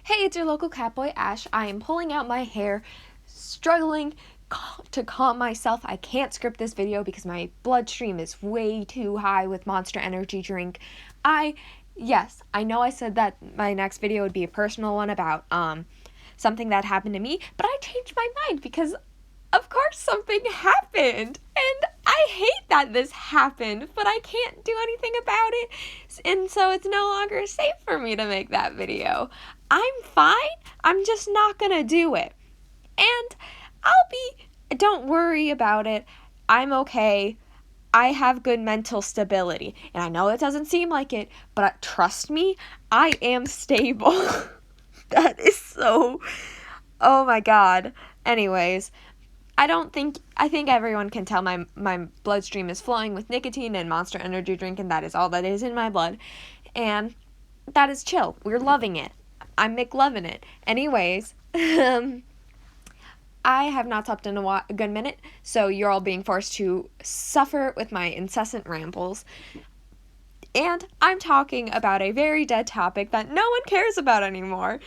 Hey, it's your local catboy Ash. I am pulling out my hair, struggling to calm myself. I can't script this video because my bloodstream is way too high with Monster Energy drink. Yes, I know I said that my next video would be a personal one about something that happened to me, but I changed my mind because of course something happened. And I hate that this happened, but I can't do anything about it. And so it's no longer safe for me to make that video. I'm fine. I'm just not gonna do it. And don't worry about it. I'm okay. I have good mental stability. And I know it doesn't seem like it, but trust me, I am stable. That is so. Oh my god. Anyways, I think everyone can tell my bloodstream is flowing with nicotine and Monster Energy drink, and that is all that is in my blood. And that is chill. We're loving it. I'm McLovin' it. Anyways, I have not slept in a good minute, so you're all being forced to suffer with my incessant rambles. And I'm talking about a very dead topic that no one cares about anymore.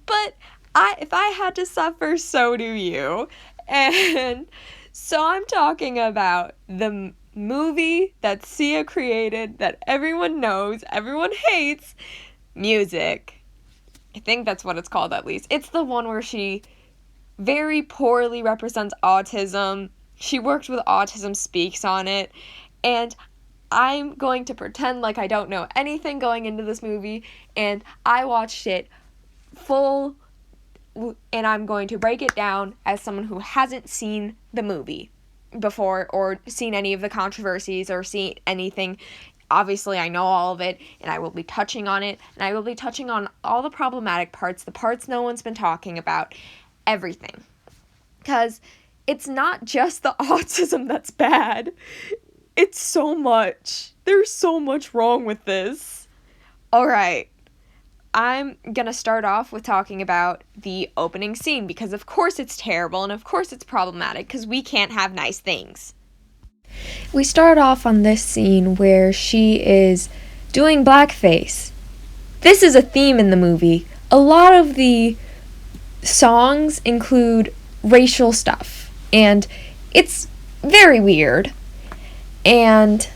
But if I had to suffer, so do you. And so I'm talking about the movie that Sia created that everyone knows, everyone hates, Music. I think that's what it's called, at least. It's the one where she very poorly represents autism. She worked with Autism Speaks on it. And I'm going to pretend like I don't know anything going into this movie. And I watched it full, and I'm going to break it down as someone who hasn't seen the movie before or seen any of the controversies or seen anything. Obviously, I know all of it, and I will be touching on it, and I will be touching on all the problematic parts, the parts no one's been talking about, everything. Because it's not just the autism that's bad. It's so much. There's so much wrong with this. Alright. I'm gonna start off with talking about the opening scene because of course it's terrible and of course it's problematic because we can't have nice things. We start off on this scene where she is doing blackface. This is a theme in the movie. A lot of the songs include racial stuff, and it's very weird. And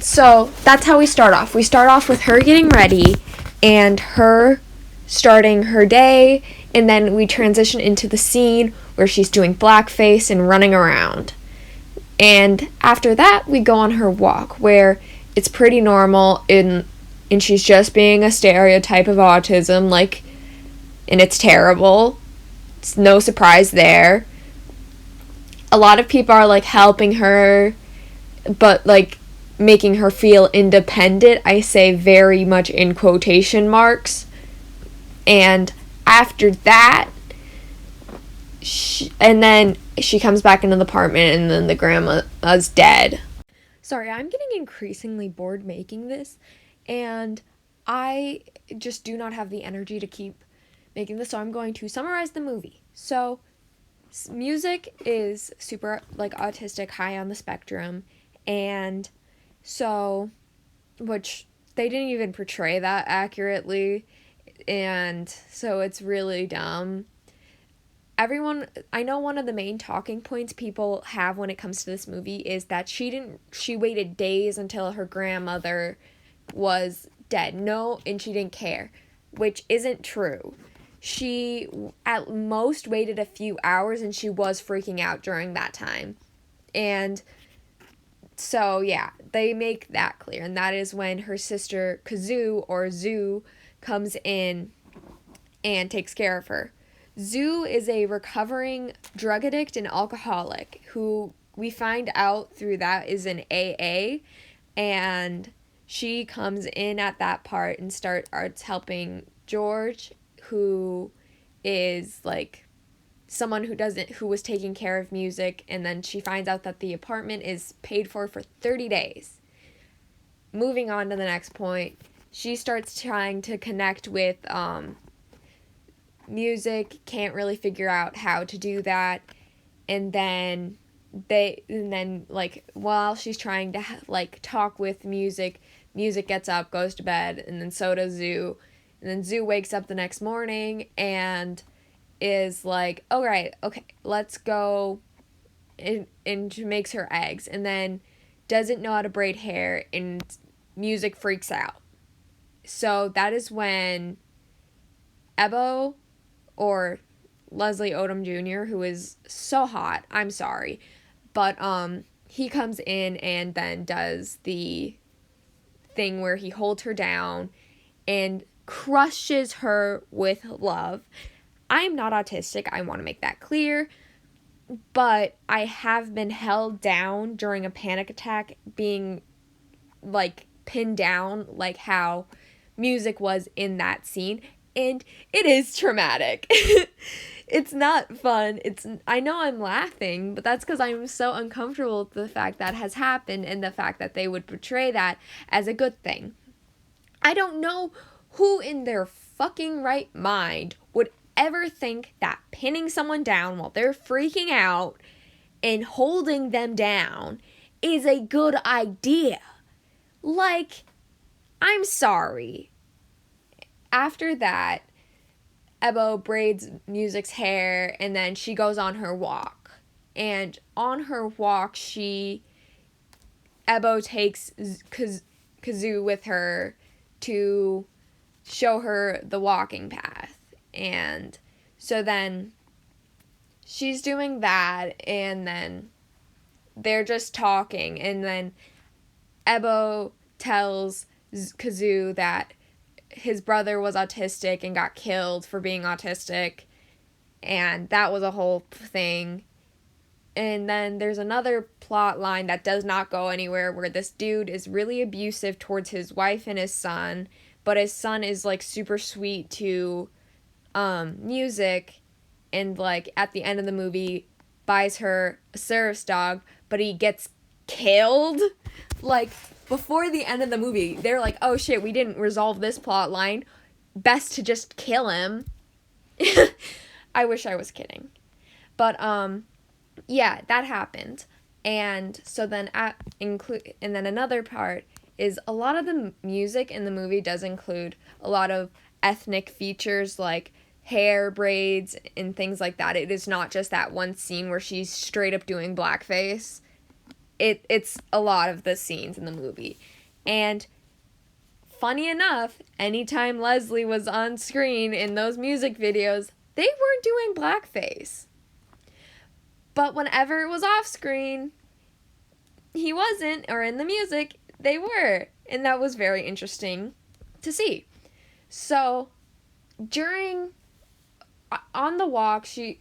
so that's how we start off. We start off with her getting ready and her starting her day, and then we transition into the scene where she's doing blackface and running around. And after that, we go on her walk, where it's pretty normal, and she's just being a stereotype of autism, and it's terrible. It's no surprise there. A lot of people are, helping her, but, making her feel independent. I say very much in quotation marks. And after that, then she comes back into the apartment, and then the grandma's dead. Sorry, I'm getting increasingly bored making this, and I just do not have the energy to keep making this, so I'm going to summarize the movie. So, Music is super, autistic, high on the spectrum, and so, which they didn't even portray that accurately, and so it's really dumb. I know one of the main talking points people have when it comes to this movie is that she waited days until her grandmother was dead. No, and she didn't care, which isn't true. She at most waited a few hours, and she was freaking out during that time. And so, yeah, they make that clear, and that is when her sister Kazoo, or Zoo, comes in and takes care of her. Zoo is a recovering drug addict and alcoholic who we find out through that is an AA, and she comes in at that part and starts helping George, who is someone who was taking care of Music, and then she finds out that the apartment is paid for 30 days. Moving on to the next point, she starts trying to connect with Music, can't really figure out how to do that, and then while she's trying to talk with Music gets up, goes to bed, and then so does Zoo. And then Zoo wakes up the next morning and is like, all right, okay, let's go, and she makes her eggs, and then doesn't know how to braid hair, and Music freaks out. So that is when Ebo, or Leslie Odom Jr., who is so hot, I'm sorry, but he comes in and then does the thing where he holds her down and crushes her with love. I am not autistic, I want to make that clear, but I have been held down during a panic attack, being like pinned down like how Music was in that scene, and it is traumatic. It's not fun. I know I'm laughing, but that's because I'm so uncomfortable with the fact that has happened and the fact that they would portray that as a good thing. I don't know who in their fucking right mind would ever think that pinning someone down while they're freaking out and holding them down is a good idea. Like, I'm sorry. After that, Ebo braids Music's hair, and then she goes on her walk. And on her walk, Ebo takes Kazoo with her to show her the walking path. And so then she's doing that, and then they're just talking, and then Ebo tells Kazoo that his brother was autistic and got killed for being autistic, and that was a whole thing. And then there's another plot line that does not go anywhere, where this dude is really abusive towards his wife and his son, but his son is like super sweet to Music, and like at the end of the movie buys her a service dog, but he gets killed. Like, before the end of the movie, they're like, oh shit, we didn't resolve this plot line, best to just kill him. I wish I was kidding. But yeah, that happened. And so then and then another part is a lot of the music in the movie does include a lot of ethnic features, like hair braids and things like that. It is not just that one scene where she's straight up doing blackface. It's a lot of the scenes in the movie. And funny enough, anytime Leslie was on screen in those music videos, they weren't doing blackface. But whenever it was off screen, he wasn't, or in the music, they were. And that was very interesting to see. So, on the walk, Zoo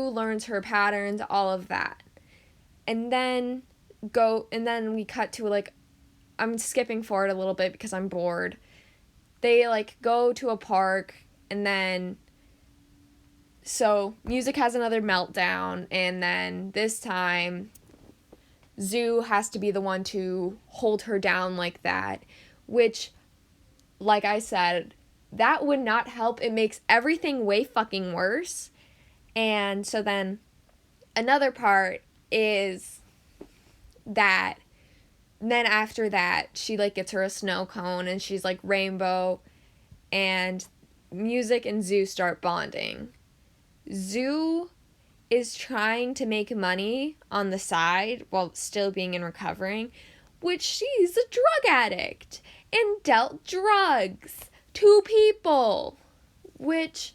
learns her patterns, all of that. And then we cut to, like, I'm skipping forward a little bit because I'm bored. They, like, go to a park, and then, so Music has another meltdown, and then this time Zoo has to be the one to hold her down like that, which, like I said, that would not help. It makes everything way fucking worse. And so then another part is that then after that, she, like, gets her a snow cone, and she's, like, rainbow, and Music and Zoo start bonding. Zoo is trying to make money on the side while still being in recovering, which she's a drug addict and dealt drugs to people, which,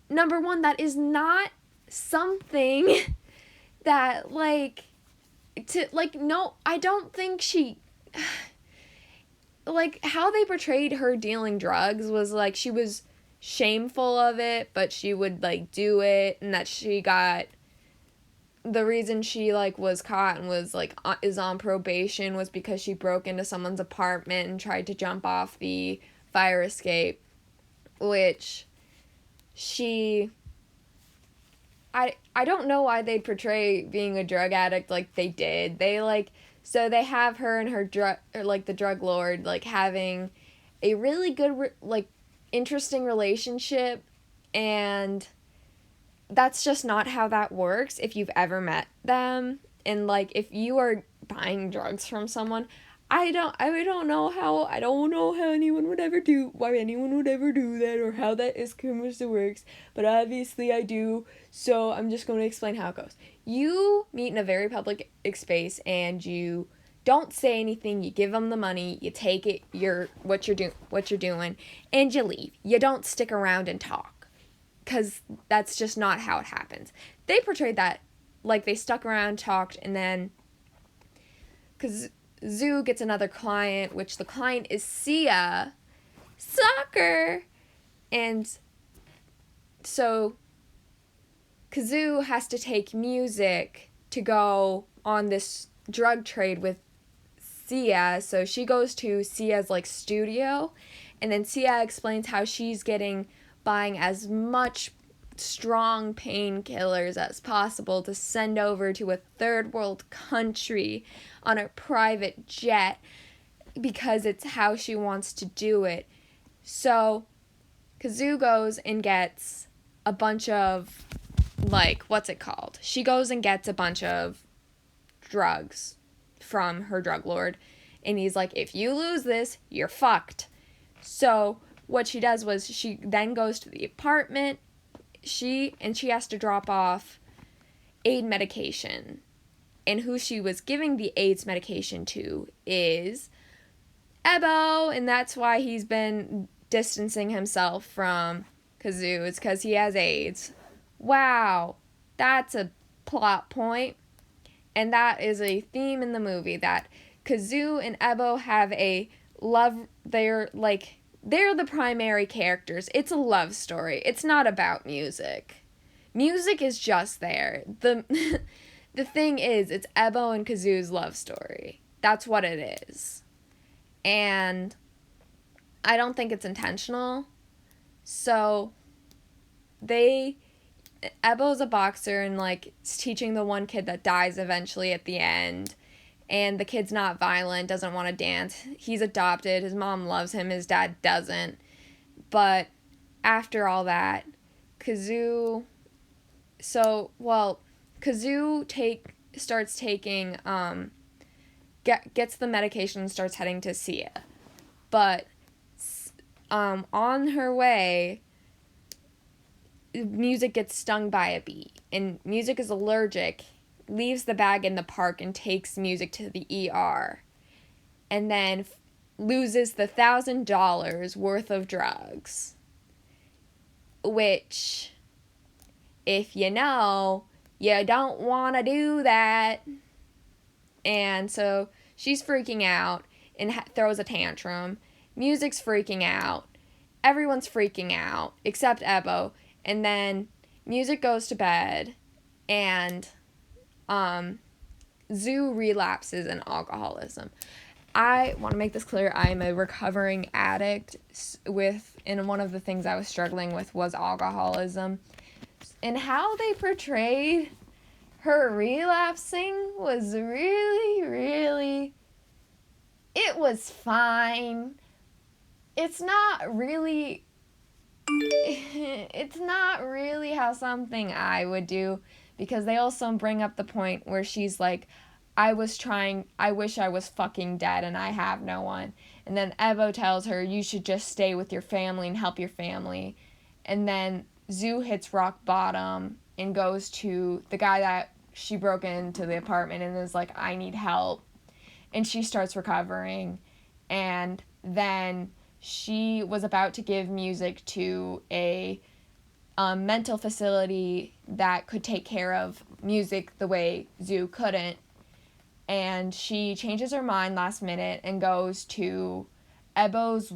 number one, that is not something that, like, no, I don't think she, like, how they portrayed her dealing drugs was, like, she was shameful of it, but she would, like, do it, and that she got, the reason she, like, was caught and was, like, is on probation was because she broke into someone's apartment and tried to jump off the fire escape, which I don't know why they'd portray being a drug addict like they did. They, like, so they have her and her the drug lord, like, having a really good, like, interesting relationship, and that's just not how that works if you've ever met them. And, like, if you are buying drugs from someone, I don't know how anyone would ever do that, or how that is chemistry works, but obviously I do, so I'm just going to explain how it goes. You meet in a very public space and you don't say anything, you give them the money, you take it, what you're doing, and you leave. You don't stick around and talk, cuz that's just not how it happens. They portrayed that like they stuck around, talked, and then cuz Zoo gets another client, which the client is Sia. Soccer! And so Kazoo has to take music to go on this drug trade with Sia. So she goes to Sia's like studio, and then Sia explains how she's buying as much strong painkillers as possible to send over to a third world country on a private jet, because it's how she wants to do it. So Kazoo goes and gets a bunch of, like, what's it called? She goes and gets a bunch of drugs from her drug lord, and he's like, if you lose this, you're fucked. So what she does was she then goes to the apartment. She has to drop off aid medication. And who she was giving the AIDS medication to is Ebo, and that's why he's been distancing himself from Kazoo. It's because he has AIDS. Wow, that's a plot point. And that is a theme in the movie, that Kazoo and Ebo have a love, they're the primary characters. It's a love story. It's not about music. Music is just there. The thing is, it's Ebo and Kazoo's love story. That's what it is. And I don't think it's intentional. So Ebo's a boxer and like is teaching the one kid that dies eventually at the end. And the kid's not violent, doesn't want to dance. He's adopted. His mom loves him. His dad doesn't. But after all that, Kazoo starts taking, gets the medication and starts heading to Sia. But on her way, Music gets stung by a bee. And Music is allergic, leaves the bag in the park and takes Music to the ER. And then loses the $1,000 worth of drugs. Which, if you know, you don't want to do that. And so she's freaking out and throws a tantrum. Music's freaking out. Everyone's freaking out except Ebo. And then Music goes to bed, and Zoo relapses in alcoholism. I want to make this clear. I'm a recovering addict and one of the things I was struggling with was alcoholism. And how they portrayed her relapsing was really, really, it was fine. It's not really how something I would do, because they also bring up the point where she's like, I wish I was fucking dead and I have no one. And then Ebo tells her, you should just stay with your family and help your family. And then Zoo hits rock bottom and goes to the guy that she broke into the apartment and is like, I need help. And she starts recovering. And then she was about to give Music to a mental facility that could take care of Music the way Zoo couldn't. And she changes her mind last minute and goes to Ebo's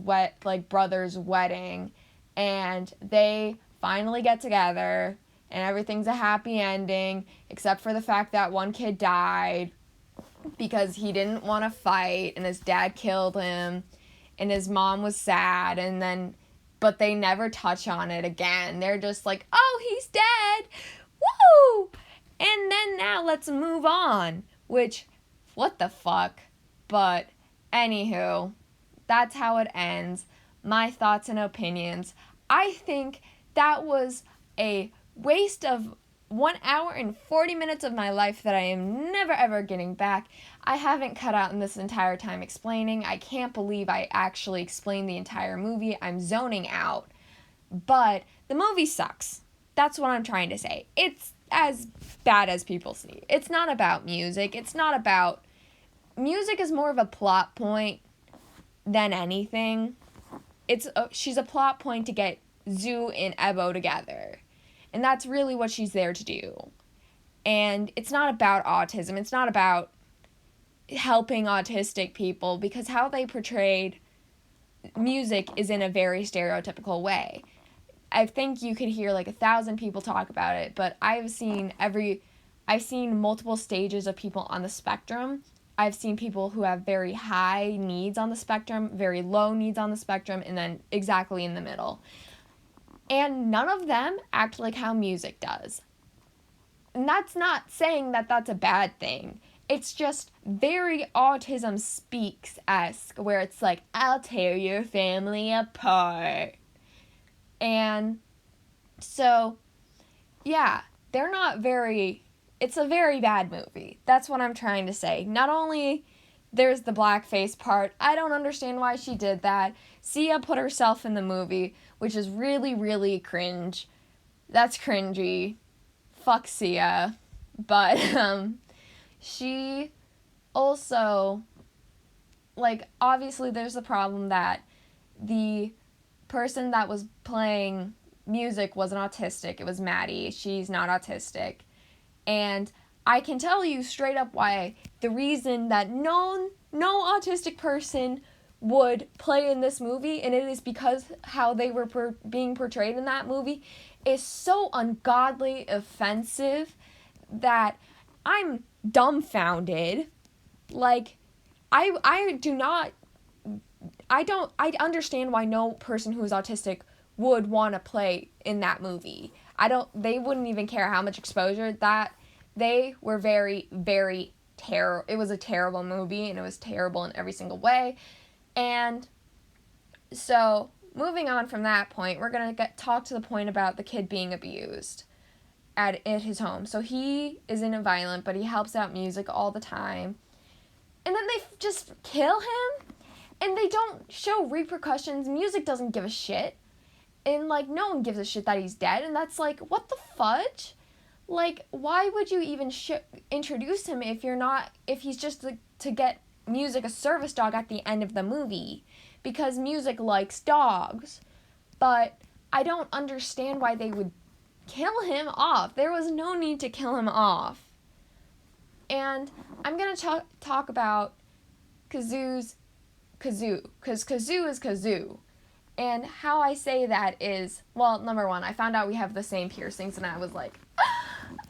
brother's wedding. And they finally get together. And everything's a happy ending, except for the fact that one kid died because he didn't want to fight, and his dad killed him, and his mom was sad, but they never touch on it again. They're just like, oh, he's dead! Woo! And then now let's move on, which, what the fuck? But, anywho, that's how it ends. My thoughts and opinions. I think that was a waste of 1 hour and 40 minutes of my life that I am never ever getting back. I haven't cut out in this entire time explaining. I can't believe I actually explained the entire movie. I'm zoning out. But the movie sucks. That's what I'm trying to say. It's as bad as people see. It's not about music. It's not about... Music is more of a plot point than anything. She's a plot point to get Zoo and Ebo together. And that's really what she's there to do. And it's not about autism. It's not about helping autistic people, because how they portrayed music is in a very stereotypical way. I think you could hear like 1,000 people talk about it, but I've seen multiple stages of people on the spectrum. I've seen people who have very high needs on the spectrum, very low needs on the spectrum, and then exactly in the middle. And none of them act like how music does. And that's not saying that that's a bad thing. It's just very Autism Speaks-esque, where it's like, I'll tear your family apart. And so, yeah, they're not very... It's a very bad movie. That's what I'm trying to say. Not only there's the blackface part, I don't understand why she did that. Sia put herself in the movie, which is really, really cringe. That's cringy. Fuck Sia. But, she also, like, obviously there's the problem that the person that was playing music wasn't autistic. It was Maddie. She's not autistic. And I can tell you straight up why the reason that no autistic person would play in this movie, and it is because how they were being portrayed in that movie, is so ungodly offensive that I'm dumbfounded. Like, I understand why no person who is autistic would want to play in that movie. They wouldn't even care how much exposure that they were very, very terrible. It was a terrible movie, and it was terrible in every single way. And so, moving on from that point, we're going to talk to the point about the kid being abused at his home. So he isn't violent, but he helps out music all the time. And then they just kill him, and they don't show repercussions. Music doesn't give a shit. And, like, no one gives a shit that he's dead, and that's like, what the fudge? Like, why would you even introduce him if he's just to get music a service dog at the end of the movie? Because music likes dogs. But I don't understand why they would kill him off. There was no need to kill him off. And I'm going to talk about Kazoo, because Kazoo is Kazoo. And how I say that is, well, number one, I found out we have the same piercings, and I was like,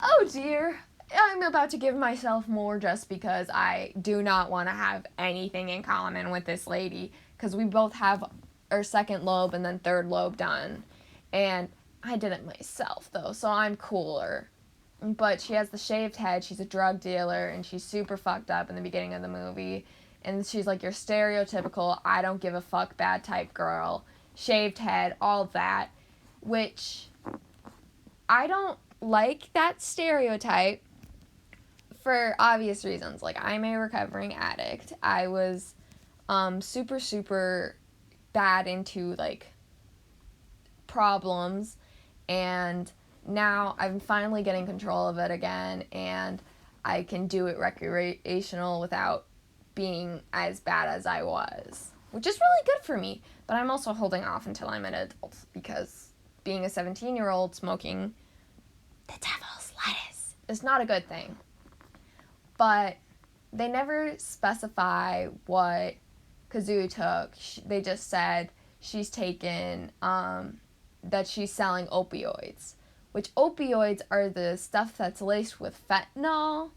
oh dear, I'm about to give myself more just because I do not want to have anything in common with this lady, because we both have our second lobe and then third lobe done. And I did it myself, though, so I'm cooler. But she has the shaved head, she's a drug dealer, and she's super fucked up in the beginning of the movie. And she's like your stereotypical, I don't give a fuck bad type girl. Shaved head, all that. Which, I don't like that stereotype for obvious reasons. Like, I'm a recovering addict. I was super, super bad into, like, problems. And now I'm finally getting control of it again. And I can do it recreational without being as bad as I was, which is really good for me. But I'm also holding off until I'm an adult, because being a 17-year-old smoking the devil's lettuce is not a good thing. But they never specify what Kazoo took. They just said she's taken, that she's selling opioids, which opioids are the stuff that's laced with fentanyl.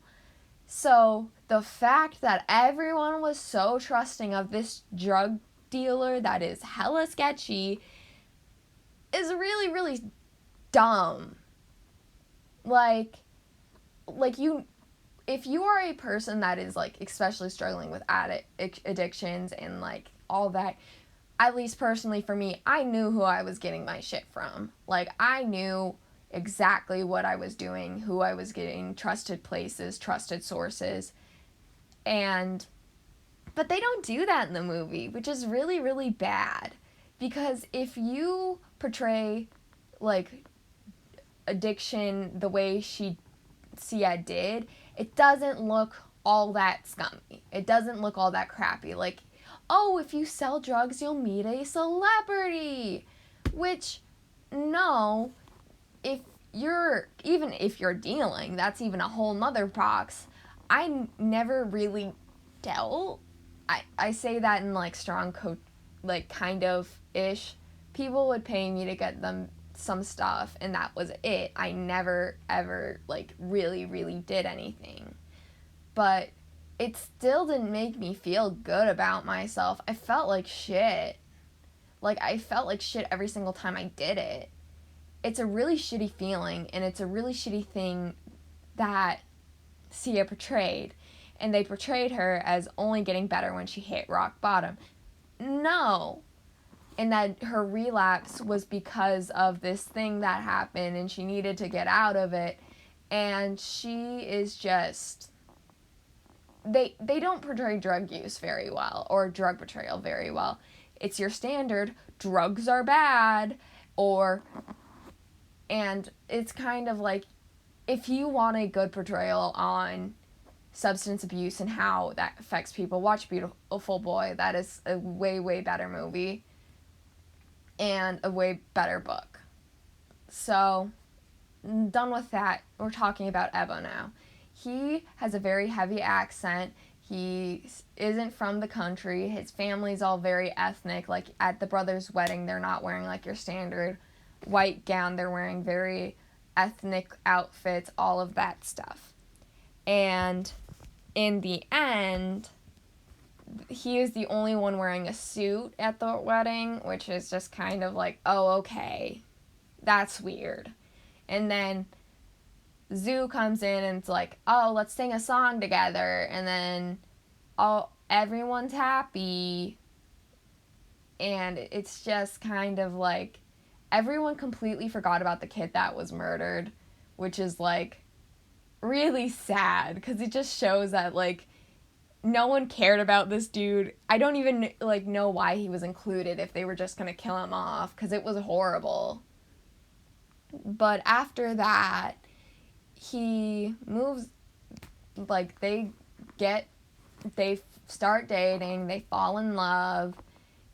So the fact that everyone was so trusting of this drug dealer that is hella sketchy is really, really dumb. Like if you are a person that is, like, especially struggling with addictions and, like, all that, at least personally for me, I knew who I was getting my shit from. Like, I knew exactly what I was doing, who I was getting, trusted places, trusted sources. But they don't do that in the movie, which is really, really bad. Because if you portray, like, addiction the way Sia did, it doesn't look all that scummy. It doesn't look all that crappy. Like, oh, if you sell drugs, you'll meet a celebrity. Which, no, even if you're dealing, that's even a whole nother box. I never really dealt. I say that in, like, strong like, kind of ish. People would pay me to get them some stuff, and that was it. I never ever, like, really, really did anything. But it still didn't make me feel good about myself. I felt like shit. Like, I felt like shit every single time I did it. It's a really shitty feeling, and it's a really shitty thing that Sia portrayed. And they portrayed her as only getting better when she hit rock bottom. No. And that her relapse was because of this thing that happened, and she needed to get out of it. And she is just... They don't portray drug use very well, or drug portrayal very well. It's your standard, drugs are bad, and it's kind of like, if you want a good portrayal on substance abuse and how that affects people, watch Beautiful Boy. That is a way, way better movie and a way better book. So, done with that. We're talking about Ebo now. He has a very heavy accent. He isn't from the country. His family's all very ethnic. Like, at the brother's wedding, they're not wearing, like, your standard white gown. They're wearing very ethnic outfits, all of that stuff. And in the end, he is the only one wearing a suit at the wedding, which is just kind of like, oh, okay, that's weird. And then Zoo comes in and it's like, oh, let's sing a song together. And then everyone's happy. And it's just kind of like, everyone completely forgot about the kid that was murdered, which is, like, really sad, because it just shows that, like, no one cared about this dude. I don't even, like, know why he was included if they were just gonna kill him off, because it was horrible. But after that, he moves, like, they start dating, they fall in love,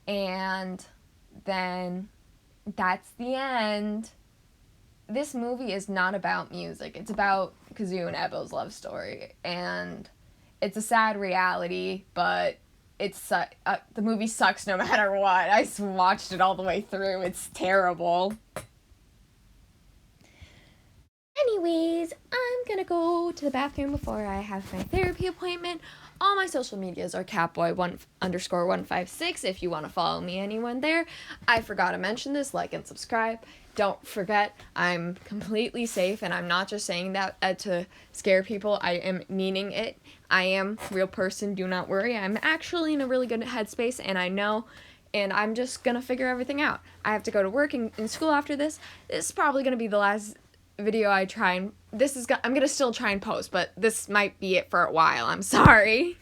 and then that's the end. This movie is not about music. It's about Kazoo and Ebo's love story. And it's a sad reality, but the movie sucks no matter what. I watched it all the way through. It's terrible. Anyways, I'm gonna go to the bathroom before I have my therapy appointment. All my social medias are catboy_156 if you want to follow me anyone there. I forgot to mention this, like and subscribe. Don't forget, I'm completely safe, and I'm not just saying that to scare people. I am meaning it. I am a real person, do not worry. I'm actually in a really good headspace, and I know, and I'm just gonna figure everything out. I have to go to work and school after this. This is probably gonna be the last video I try and... I'm gonna still try and post, but this might be it for a while. I'm sorry.